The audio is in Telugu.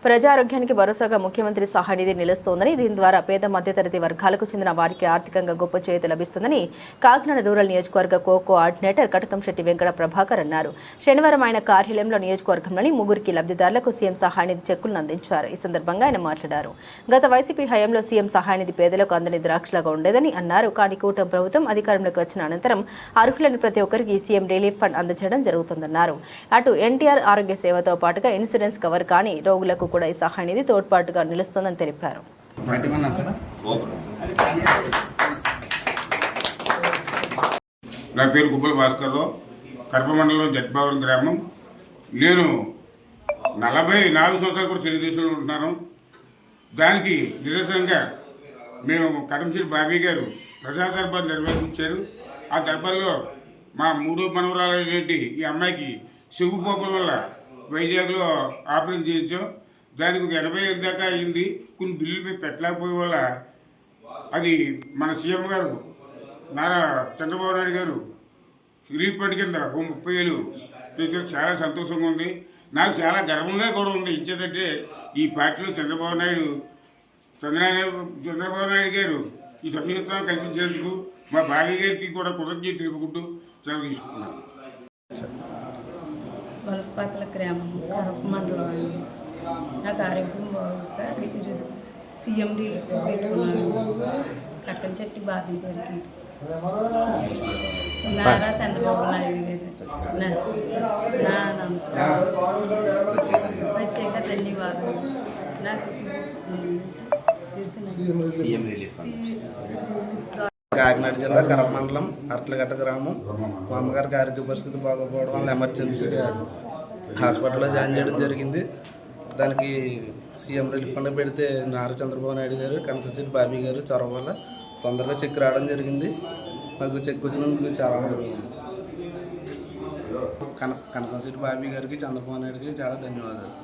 ప్రజారోగ్యానికి భరోసాగా ముఖ్యమంత్రి సహాయనిధి నిలుస్తోందని, దీని ద్వారా పేద మధ్యతరగతి వర్గాలకు చెందిన వారికి ఆర్థికంగా గొప్ప చేతి లభిస్తుందని కాకినాడ రూరల్ నియోజకవర్గ కోఆర్డినేటర్ కటకంశెట్టి వెంకట ప్రభాకర్ అన్నారు. శనివారం ఆయన కార్యాలయంలో నియోజకవర్గంలోని ముగ్గురికి లబ్ధిదారులకు సీఎం సహాయనిధి చెక్కులను అందించారు. ఈ సందర్భంగా ఆయన మాట్లాడారు. గత వైసీపీ హయాంలో సీఎం సహాయనిధి పేదలకు అందని ద్రాక్షలాగా ఉండేదని అన్నారు. కానీ కూటమి ప్రభుత్వం అధికారంలోకి వచ్చిన అనంతరం అర్హులైన ప్రతి ఒక్కరికి సీఎం రిలీఫ్ ఫండ్ అందజేయడం జరుగుతుందన్నారు. అటు ఎన్టీఆర్ ఆరోగ్య సేవతో పాటుగా ఇన్సూరెన్స్ కవర్ కాని రోగులకు కూడా ఈ సహాయనిధి తోడ్పాటుగా నిలుస్తోందని తెలిపారు. నా పేరు గుబ్బల భాస్కర్రావు, కడప మండలం జడ్పావరం గ్రామం. నేను 44 సంవత్సరాలు కూడా తెలుగుదేశంలో ఉంటున్నాను. దానికి నిరసనంగా మేము కటకంశెట్టి బాబీ గారు ప్రజా దర్బార్ నిర్వహించారు. ఆ దర్బార్లో మా మూడో మనవరాలైనటువంటి ఈ అమ్మాయికి చెవుపోకల వల్ల వైజాగ్లో ఆపరేషన్ చేయించాం. దానికి ఒక 80,000 దాకా అయింది. కొన్ని బిల్లులు మేము పెట్టలేకపోయే వల్ల అది మన సీఎం గారు నారా చంద్రబాబు నాయుడు గారు రిలీఫ్ ఫండ్ కింద 30,000 చేసిన చాలా సంతోషంగా ఉంది. నాకు చాలా గర్వంగా కూడా ఉంది. ఇచ్చేదంటే ఈ పార్టీలో చంద్రబాబు నాయుడు గారు ఈ సంయుక్తం కల్పించేందుకు మా భార్య గారికి కూడా కృతజ్ఞత తెలుపుకుంటూ సెలవు తీసుకున్నాను. వలసపాకల గ్రామం, కడప మండలం అండి. నాకు ఆరోగ్యం బాగుంటే సీఎం రిలీఫ్ పెట్టుకున్నాను. కటకంశెట్టి బాబీ గారికి, నారా చంద్రబాబు నాయుడు గారు నా నమస్కారం, ప్రత్యేక ధన్యవాదాలు. నాకు కాకినాడ జిల్లా కడప మండలం అట్లగట్ట గ్రామం. మా అమ్మగారికి ఆరోగ్య పరిస్థితి బాగోపోవడం వల్ల ఎమర్జెన్సీగా హాస్పిటల్లో జాయిన్ చేయడం జరిగింది. దానికి సీఎం రిలీఫ్ ఫండ్ పెడితే నారా చంద్రబాబు నాయుడు గారు, కటకంశెట్టి బాబీ గారు చొరవ వల్ల తొందరగా చెక్ రావడం జరిగింది. మాకు చెక్ వచ్చినందుకు చాలా కటకంశెట్టి బాబీ గారికి, చంద్రబాబు నాయుడుకి చాలా ధన్యవాదాలు.